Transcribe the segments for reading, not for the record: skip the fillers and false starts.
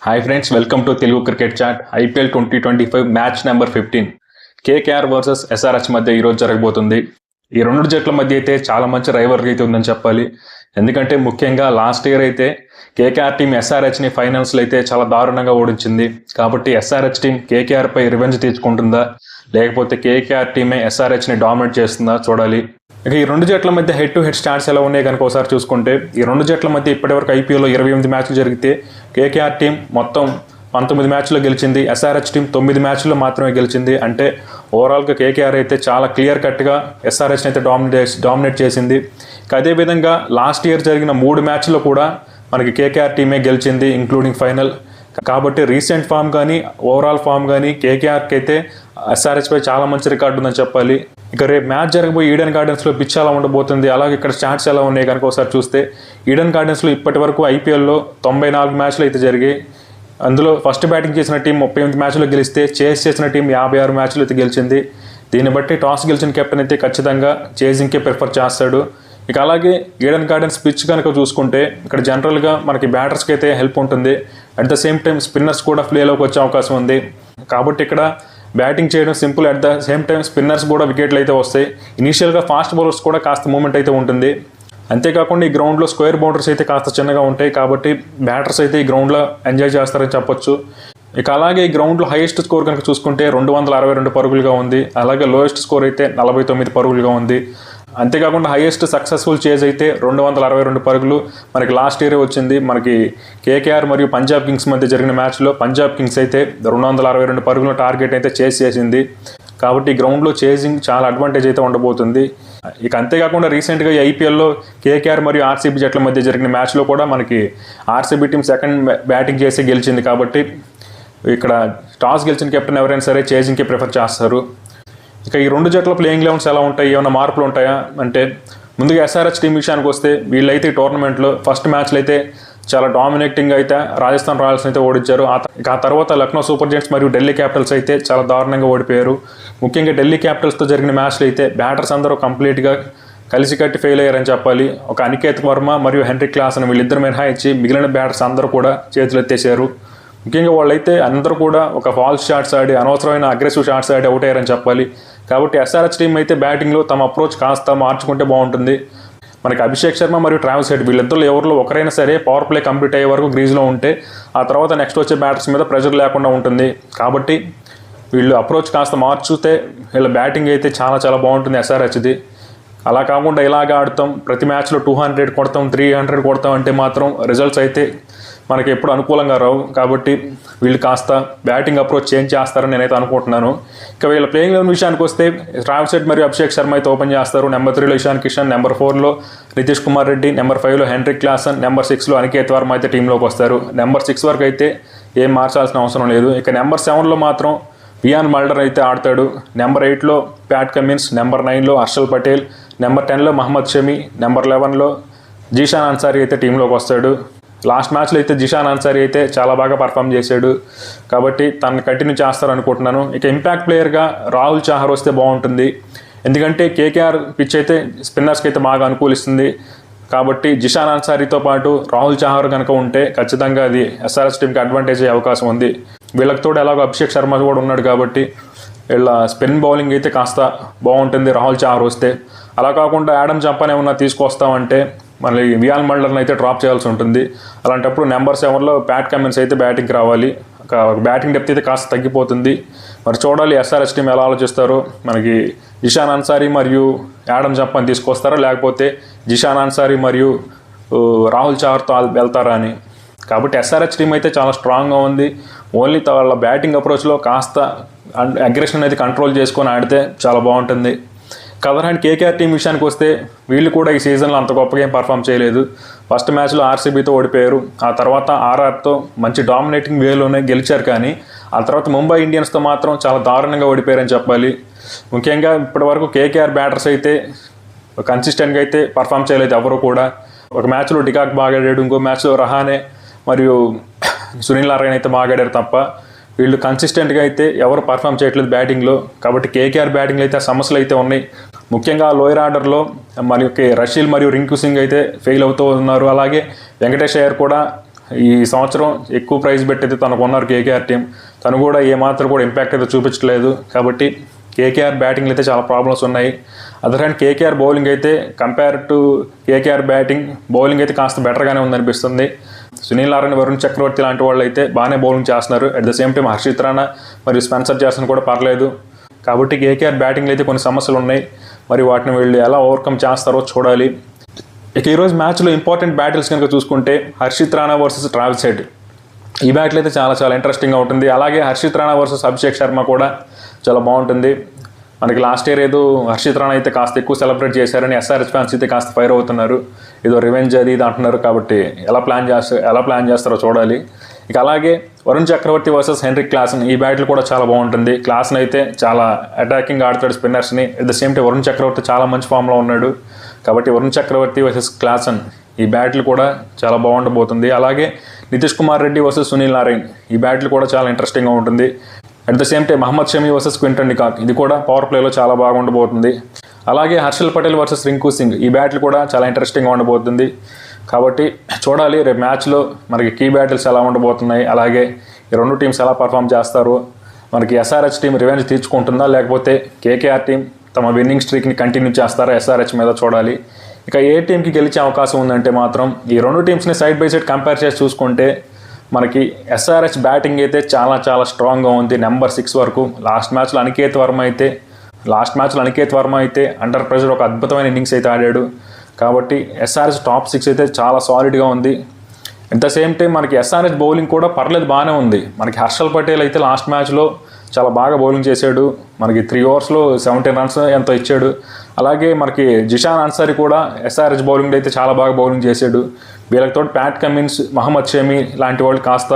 Hi friends, welcome to Telugu cricket chat. IPL 2025 match number 15 KKR versus SRH మధ్య ఈరోజు జరగబోతుంది. ఈ రెండు జట్ల మధ్య అయితే చాలా మంచి రైవల్రీ అయితే ఉందని చెప్పాలి. ఎందుకంటే ముఖ్యంగా లాస్ట్ ఇయర్ అయితే కేకేఆర్ టీం ఎస్ఆర్హెచ్ని ఫైనల్స్లో అయితే చాలా దారుణంగా ఓడించింది. కాబట్టి ఎస్ఆర్హెచ్ టీం కేకేఆర్పై రివెంజ్ తీర్చుకుంటుందా, లేకపోతే కేకేఆర్ టీమే ఎస్ఆర్హెచ్ని డామినేట్ చేస్తుందా చూడాలి. ఇక ఈ రెండు జట్ల మధ్య హెడ్ టు హెడ్ స్టాట్స్ ఎలా ఉన్నాయి కనుక ఒకసారి చూసుకుంటే, ఈ రెండు జట్ల మధ్య ఇప్పటివరకు ఐపీఎల్లో 28 మ్యాచ్లు జరిగితే కేకేఆర్ టీం మొత్తం 19 మ్యాచ్లో గెలిచింది, ఎస్ఆర్హెచ్ టీం 9 మ్యాచ్లో మాత్రమే గెలిచింది. అంటే ఓవరాల్గా కేకేఆర్ అయితే చాలా క్లియర్ కట్గా ఎస్ఆర్హెచ్ని అయితే డామినేట్ చేసింది. అదేవిధంగా లాస్ట్ ఇయర్ జరిగిన 3 మ్యాచ్లో కూడా మనకి కేకేఆర్ టీమే గెలిచింది, ఇంక్లూడింగ్ ఫైనల్. కాబట్టి రీసెంట్ ఫామ్ కానీ ఓవరాల్ ఫామ్ కానీ కేకేఆర్కి అయితే ఎస్ఆర్హెచ్పై చాలా మంచి రికార్డు ఉందని చెప్పాలి. ఇక రేపు మ్యాచ్ జరగబోయే ఈడెన్ గార్డెన్స్లో పిచ్ ఎలా ఉండబోతుంది, అలాగే ఇక్కడ స్టాట్స్ ఎలా ఉన్నాయి కనుక ఒకసారి చూస్తే, ఈడెన్ గార్డెన్స్లో ఇప్పటి వరకు ఐపీఎల్లో 94 మ్యాచ్లు అయితే జరిగాయి. అందులో ఫస్ట్ బ్యాటింగ్ చేసిన టీం 38 మ్యాచ్లు గెలిస్తే చేస్ చేసిన టీం 56 మ్యాచ్లు అయితే గెలిచింది. దీన్ని బట్టి టాస్ గెలిచిన కెప్టెన్ అయితే ఖచ్చితంగా చేజింగ్కే ప్రిఫర్ చేస్తాడు. ఇక అలాగే ఈడెన్ గార్డెన్స్ పిచ్ కనుక చూసుకుంటే ఇక్కడ జనరల్గా మనకి బ్యాటర్స్కి అయితే హెల్ప్ ఉంటుంది. At the same time spinners కూడా ప్లేలోకి వచ్చే అవకాశం ఉంది. కాబట్టి ఇక్కడ బ్యాటింగ్ చేయడం simple, at the same time spinners కూడా వికెట్లు అయితే వస్తాయి. ఇనీషియల్గా ఫాస్ట్ బౌలర్స్ కూడా కాస్త మూమెంట్ అయితే ఉంటుంది. అంతేకాకుండా ఈ గ్రౌండ్లో స్క్వేర్ బౌండరీస్ అయితే కాస్త చిన్నగా ఉంటాయి. కాబట్టి బ్యాటర్స్ అయితే ఈ గ్రౌండ్లో ఎంజాయ్ చేస్తారని చెప్పొచ్చు. ఇక అలాగే ఈ గ్రౌండ్లో హైయెస్ట్ స్కోర్ కనుక చూసుకుంటే 262 పరుగులుగా ఉంది. అలాగే లోయెస్ట్ స్కోర్ అయితే 49 పరుగులుగా ఉంది. అంతేకాకుండా హైయెస్ట్ సక్సెస్ఫుల్ చేజ్ అయితే 262 పరుగులు మనకి లాస్ట్ ఇయరే వచ్చింది. మనకి కేకేఆర్ మరియు పంజాబ్ కింగ్స్ మధ్య జరిగిన మ్యాచ్లో పంజాబ్ కింగ్స్ అయితే 262 పరుగుల టార్గెట్ అయితే చేజ్ చేసింది. కాబట్టి గ్రౌండ్లో చేజింగ్ చాలా అడ్వాంటేజ్ అయితే ఉండబోతుంది. ఇక అంతేకాకుండా రీసెంట్గా ఈ ఐపీఎల్లో కేకేఆర్ మరియు ఆర్సీబీ జట్ల మధ్య జరిగిన మ్యాచ్లో కూడా మనకి ఆర్సీబీ టీం సెకండ్ బ్యాటింగ్ చేసి గెలిచింది. కాబట్టి ఇక్కడ టాస్ గెలిచిన కెప్టెన్ ఎవరైనా సరే చేజింగ్కి ప్రిఫర్ చేస్తారు. ఇక ఈ రెండు జట్ల ప్లేయింగ్ లెవెన్స్ ఎలా ఉంటాయి, ఏమైనా మార్పులు ఉంటాయా అంటే, ముందుగా ఎస్ఆర్హెచ్ టీం విషయానికి వస్తే వీళ్ళైతే ఈ టోర్నమెంట్లో ఫస్ట్ మ్యాచ్లు అయితే చాలా డామినేటింగ్ అయితే రాజస్థాన్ రాయల్స్ అయితే ఓడించారు. ఆ తర్వాత లక్నో సూపర్ జెయింట్స్ మరియు ఢిల్లీ క్యాపిటల్స్ అయితే చాలా దారుణంగా ఓడిపోయారు. ముఖ్యంగా ఢిల్లీ క్యాపిటల్స్తో జరిగిన మ్యాచ్లు అయితే బ్యాటర్స్ అందరూ కంప్లీట్గా కలిసికట్టి ఫెయిల్ అయ్యారని చెప్పాలి. ఒక అనికేత్ వర్మ మరియు హెన్రిక్ క్లాసన్ వీళ్ళిద్దరు మినహాయించి మిగిలిన బ్యాటర్స్ అందరూ కూడా చేతులు ఎత్తేసారు. ముఖ్యంగా వాళ్ళైతే అందరూ కూడా ఒక ఫాల్స్ షాట్స్ ఆడి అనవసరమైన అగ్రెసివ్ షాట్స్ ఆడి అవుట్ అయ్యారని చెప్పాలి. కాబట్టి ఎస్ఆర్హెచ్ టీం అయితే బ్యాటింగ్లో తమ అప్రోచ్ కాస్త మార్చుకుంటే బాగుంటుంది. మనకి అభిషేక్ శర్మ మరియు ట్రావిస్ హెడ్ వీళ్ళిద్దరు ఎవరిలో ఒకరైనా సరే పవర్ ప్లే కంప్లీట్ అయ్యే వరకు గ్రీజ్లో ఉంటే ఆ తర్వాత నెక్స్ట్ వచ్చే బ్యాటర్స్ మీద ప్రెషర్ లేకుండా ఉంటుంది. కాబట్టి వీళ్ళు అప్రోచ్ కాస్త మార్చుతే వీళ్ళ బ్యాటింగ్ అయితే చాలా చాలా బాగుంటుంది ఎస్ఆర్హెచ్ది. అలా కాకుండా ఇలాగ ఆడుతాం, ప్రతి మ్యాచ్లో 200 కొడతాం, 300 కొడతాం అంటే మాత్రం రిజల్ట్స్ అయితే మనకి ఎప్పుడు అనుకూలంగా రావు. కాబట్టి వీళ్ళు కాస్త బ్యాటింగ్ అప్రోచ్ చేంజ్ చేస్తారని నేనైతే అనుకుంటున్నాను. ఇక వీళ్ళ ప్లేయింగ్ లెవెన్ విషయానికి వస్తే ట్రావిస్ హెడ్ మరియు అభిషేక్ శర్మ అయితే ఓపెన్ చేస్తారు. నెంబర్ 3లో ఇషాన్ కిషన్, నెంబర్ 4లో నితీష్ కుమార్ రెడ్డి, నెంబర్ 5లో హెన్రిక్ క్లాసన్, నెంబర్ 6లో అనికేత్ వర్మ అయితే టీంలోకి వస్తారు. నెంబర్ 6 వరకు అయితే ఏం మార్చాల్సిన అవసరం లేదు. ఇక నెంబర్ 7లో మాత్రం వియాన్ మల్డర్ అయితే ఆడతాడు. నెంబర్ 8లో ప్యాట్ కమిన్స్, నెంబర్ 9లో హర్షల్ పటేల్, నెంబర్ 10లో మహమ్మద్ షమి, నెంబర్ 11లో జీషాన్ అన్సారీ అయితే టీంలోకి వస్తాడు. లాస్ట్ మ్యాచ్లో అయితే జీషాన్ అన్సారీ అయితే చాలా బాగా పర్ఫామ్ చేశాడు. కాబట్టి తనని కంటిన్యూ చేస్తారనుకుంటున్నాను. ఇక ఇంపాక్ట్ ప్లేయర్గా రాహుల్ చాహర్ వస్తే బాగుంటుంది. ఎందుకంటే కేకేఆర్ పిచ్ అయితే స్పిన్నర్స్కి అయితే బాగా అనుకూలిస్తుంది. కాబట్టి జీషాన్ అన్సారీతో పాటు రాహుల్ చాహర్ కనుక ఉంటే ఖచ్చితంగా అది ఎస్ఆర్హెచ్ టీంకి అడ్వాంటేజ్ అయ్యే అవకాశం ఉంది. వీళ్ళకి తోడు ఎలాగో అభిషేక్ శర్మ కూడా ఉన్నాడు. కాబట్టి వీళ్ళ స్పిన్ బౌలింగ్ అయితే కాస్త బాగుంటుంది రాహుల్ చాహర్ వస్తే. అలా కాకుండా యాడమ్ జంపాన్ ఏమన్నా తీసుకొస్తామంటే మళ్ళీ వియాన్ మల్డర్ని అయితే డ్రాప్ చేయాల్సి ఉంటుంది. అలాంటప్పుడు నెంబర్ 7లో ప్యాట్ కమిన్స్ అయితే బ్యాటింగ్కి రావాలి. బ్యాటింగ్ డెప్త్ అయితే కాస్త తగ్గిపోతుంది. మరి చూడాలి ఎస్ఆర్హెచ్ టీం ఎలా ఆలోచిస్తారో. మనకి జీషాన్ అన్సారీ మరియు యాడమ్ జంపాన్ తీసుకొస్తారా, లేకపోతే జీషాన్ అన్సారీ మరియు రాహుల్ చాహర్తో వెళ్తారా అని. కాబట్టి ఎస్ఆర్హెచ్ టీం అయితే చాలా స్ట్రాంగ్గా ఉంది. ఓన్లీ వాళ్ళ బ్యాటింగ్ అప్రోచ్లో కాస్త అగ్రెషన్ అయితే కంట్రోల్ చేసుకొని ఆడితే చాలా బాగుంటుంది. అదర్ హ్యాండ్ కేకేఆర్ టీం విషయానికి వస్తే వీళ్ళు కూడా ఈ సీజన్లో అంత గొప్పగా ఏం పర్ఫామ్ చేయలేదు. ఫస్ట్ మ్యాచ్లో ఆర్సీబీతో ఓడిపోయారు. ఆ తర్వాత ఆర్ఆర్తో మంచి డామినేటింగ్ వేలోనే గెలిచారు. కానీ ఆ తర్వాత ముంబై ఇండియన్స్తో మాత్రం చాలా దారుణంగా ఓడిపోయారని చెప్పాలి. ముఖ్యంగా ఇప్పటివరకు కేకేఆర్ బ్యాటర్స్ అయితే కన్సిస్టెంట్గా అయితే పర్ఫామ్ చేయలేదు ఎవరు కూడా. ఒక మ్యాచ్లో డికాక్ బాగా ఆడాడు, ఇంకో మ్యాచ్లో రహానే మరియు సునీల్ నారాయణ అయితే బాగా ఆడారు తప్ప వీళ్ళు కన్సిస్టెంట్గా అయితే ఎవరు పర్ఫామ్ చేయట్లేదు బ్యాటింగ్లో. కాబట్టి కేకేఆర్ బ్యాటింగ్లో అయితే సమస్యలు అయితే ఉన్నాయి. ముఖ్యంగా లోయర్ ఆర్డర్లో మనకి రషీల్ మరియు రింకు సింగ్ అయితే ఫెయిల్ అవుతూ ఉన్నారు. అలాగే వెంకటేష్ అయ్యర్ కూడా ఈ సంవత్సరం ఎక్కువ ప్రైజ్ పెట్టయితే తనకు ఉన్నారు కేకేఆర్ టీం. తను కూడా ఏమాత్రం కూడా ఇంపాక్ట్ అయితే చూపించలేదు. కాబట్టి కేకేఆర్ బ్యాటింగ్లో అయితే చాలా ప్రాబ్లమ్స్ ఉన్నాయి. అదర్ హ్యాండ్ కేకేఆర్ బౌలింగ్ అయితే కంపేర్ టు కేకేఆర్ బౌలింగ్ అయితే కాస్త బెటర్గానే ఉందనిపిస్తుంది. సునీల్ నారాయణ, వరుణ్ చక్రవర్తి లాంటి వాళ్ళు అయితే బాగానే బౌలింగ్ చేస్తున్నారు. At the same time Harshit Rana మరియు స్పెన్సర్ జాక్సన్ కూడా పర్లేదు. కాబట్టి కేకేఆర్ బ్యాటింగ్లో అయితే కొన్ని సమస్యలు ఉన్నాయి. మరి వాటిని వీళ్ళు ఎలా ఓవర్కమ్ చేస్తారో చూడాలి. ఇక ఈరోజు మ్యాచ్లో ఇంపార్టెంట్ బ్యాటిల్స్ కనుక చూసుకుంటే Harshit Rana versus Travis Head, ఈ బ్యాటిల్ అయితే చాలా చాలా ఇంట్రెస్టింగ్గా ఉంటుంది. అలాగే హర్షిత్ రాణా వర్సెస్ అభిషేక్ శర్మ కూడా చాలా బాగుంటుంది. మనకి లాస్ట్ ఇయర్ ఏదో హర్షిత్ రాణా అయితే కాస్త ఎక్కువ సెలబ్రేట్ చేశారని ఎస్ఆర్హెచ్ ఫ్యాన్స్ అయితే కాస్త ఫైర్ అవుతున్నారు. ఏదో రివెంజ్ అది ఇది అంటున్నారు. కాబట్టి ఎలా ప్లాన్ చేస్తారో చూడాలి. ఇక అలాగే Varun Chakravarthy versus Heinrich Klaasen, ఈ బ్యాటిల్ కూడా చాలా బాగుంటుంది. క్లాసన్ అయితే చాలా అటాకింగ్ ఆడుతాడు స్పిన్నర్స్ని. At the same time Varun Chakravarthy చాలా మంచి ఫామ్లో ఉన్నాడు. కాబట్టి వరుణ్ చక్రవర్తి వర్సెస్ క్లాసన్, ఈ బ్యాటిల్ కూడా చాలా బాగుండబోతుంది. అలాగే నితీష్ కుమార్ రెడ్డి వర్సెస్ సునీల్ నారాయణ్, ఈ బ్యాటిల్ కూడా చాలా ఇంట్రెస్టింగ్గా ఉంటుంది. At the same time Mohammed Shami versus Quinton de Kock, ఇది కూడా పవర్ ప్లేలో చాలా బాగా ఉండబోతుంది. అలాగే హర్షల్ పటేల్ వర్సెస్ రింకు సింగ్, ఈ బ్యాటిల్ కూడా చాలా ఇంట్రెస్టింగ్గా ఉండబోతుంది. కాబట్టి చూడాలి రేపు మ్యాచ్లో మనకి కీ బ్యాటిల్స్ ఎలా ఉండబోతున్నాయి. అలాగే ఈ రెండు టీమ్స్ ఎలా పర్ఫామ్ చేస్తారు. మనకి ఎస్ఆర్హెచ్ టీం రివెంజ్ తీర్చుకుంటుందా, లేకపోతే కేకేఆర్ టీం తమ విన్నింగ్ స్ట్రీక్ని కంటిన్యూ చేస్తారా ఎస్ఆర్హెచ్ మీద చూడాలి. ఇక ఏ టీంకి గెలిచే అవకాశం ఉందంటే మాత్రం ఈ రెండు టీమ్స్ని సైడ్ బై సైడ్ కంపేర్ చేసి చూసుకుంటే మనకి ఎస్ఆర్హెచ్ బ్యాటింగ్ అయితే చాలా చాలా స్ట్రాంగ్గా ఉంది. నెంబర్ 6 వరకు. లాస్ట్ మ్యాచ్లో అనికేత్ వర్మ అయితే అండర్ ప్రెషర్ ఒక అద్భుతమైన ఇన్నింగ్స్ అయితే ఆడాడు. కాబట్టి ఎస్ఆర్హెచ్ టాప్ 6 అయితే చాలా సాలిడ్గా ఉంది. అట్ ద సేమ్ టైం మనకి ఎస్ఆర్హెచ్ బౌలింగ్ కూడా పర్లేదు, బాగానే ఉంది. మనకి హర్షల్ పటేల్ అయితే లాస్ట్ మ్యాచ్లో చాలా బాగా బౌలింగ్ చేశాడు. మనకి 3 ఓవర్స్లో 17 రన్స్ ఎంతో ఇచ్చాడు. అలాగే మనకి జిషాన్ అన్సారీ కూడా ఎస్ఆర్హెచ్ బౌలింగ్ అయితే చాలా బాగా బౌలింగ్ చేశాడు. వీళ్ళతో ప్యాట్ కమిన్స్, మహమ్మద్ షమి లాంటి వాళ్ళు కాస్త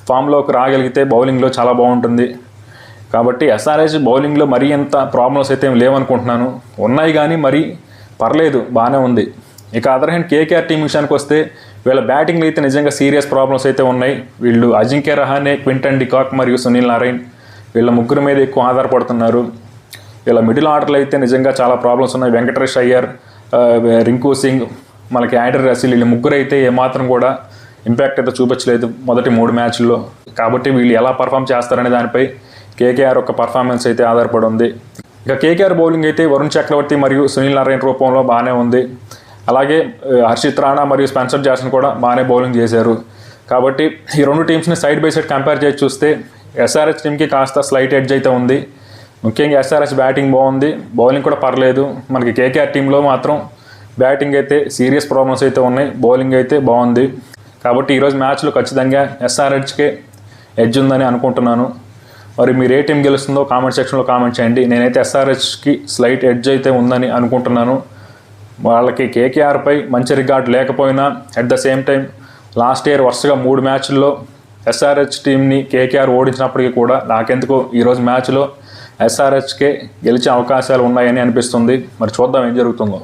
ఫామ్లోకి రాగలిగితే బౌలింగ్లో చాలా బాగుంటుంది. కాబట్టి ఎస్ఆర్హెచ్ బౌలింగ్లో మరీ ఎంత ప్రాబ్లమ్స్ అయితే ఏం లేవనుకుంటున్నాను. ఉన్నాయి కానీ మరీ పర్లేదు, బాగానే ఉంది. ఇక అదర్ హ్యాండ్ కేకేఆర్ టీం విషయానికి వస్తే వీళ్ళ బ్యాటింగ్లో అయితే నిజంగా సీరియస్ ప్రాబ్లమ్స్ అయితే ఉన్నాయి. వీళ్ళు అజింక్య రహానే, క్వింటన్ డికాక్ మరియు సునీల్ నారాయణ్, వీళ్ళ ముగ్గురు మీద ఎక్కువ ఆధారపడుతున్నారు. వీళ్ళ మిడిల్ ఆర్డర్లో అయితే నిజంగా చాలా ప్రాబ్లమ్స్ ఉన్నాయి. వెంకటేష్ అయ్యర్, రింకు సింగ్, మనకి ఆండ్రే రసీల్, వీళ్ళ ముగ్గురు అయితే ఏమాత్రం కూడా ఇంపాక్ట్ అయితే చూపించలేదు మొదటి 3 మ్యాచ్ల్లో. కాబట్టి వీళ్ళు ఎలా పర్ఫామ్ చేస్తారనే దానిపై కేకేఆర్ యొక్క పర్ఫార్మెన్స్ అయితే ఆధారపడి ఉంది. ఇక కేకేఆర్ బౌలింగ్ అయితే వరుణ్ చక్రవర్తి మరియు సునీల్ నారాయణ రూపంలో బాగానే ఉంది. అలాగే హర్షిత్ రాణా మరియు స్పెన్సర్ జాక్సన్ కూడా బాగానే బౌలింగ్ చేశారు. కాబట్టి ఈ రెండు టీమ్స్ని సైడ్ బై సైడ్ కంపేర్ చేసి చూస్తే ఎస్ఆర్హెచ్ టీంకి కాస్త స్లైట్ ఎడ్జ్ అయితే ఉంది. ముఖ్యంగా ఎస్ఆర్హెచ్ బ్యాటింగ్ బాగుంది, బౌలింగ్ కూడా పర్లేదు. మనకి కేకేఆర్ టీంలో మాత్రం బ్యాటింగ్ అయితే సీరియస్ ప్రాబ్లమ్స్ అయితే ఉన్నాయి, బౌలింగ్ అయితే బాగుంది. కాబట్టి ఈరోజు మ్యాచ్లో ఖచ్చితంగా ఎస్ఆర్హెచ్కే ఎడ్జ్ ఉందని అనుకుంటున్నాను. మరి మీరు ఏ టీం గెలుస్తుందో కామెంట్ సెక్షన్లో కామెంట్ చేయండి. నేనైతే ఎస్ఆర్హెచ్కి స్లైట్ ఎడ్జ్ అయితే ఉందని అనుకుంటున్నాను. వాళ్ళకి కేకేఆర్పై మంచి రికార్డ్ లేకపోయినా at the same time last year వరుసగా 3 మ్యాచ్ల్లో ఎస్ఆర్హెచ్ టీంని కేకేఆర్ ఓడించినప్పటికీ కూడా నాకెందుకో ఈరోజు మ్యాచ్లో ఎస్ఆర్హెచ్కే గెలిచే అవకాశాలు ఉన్నాయని అనిపిస్తుంది. మరి చూద్దాం ఏం జరుగుతుందో.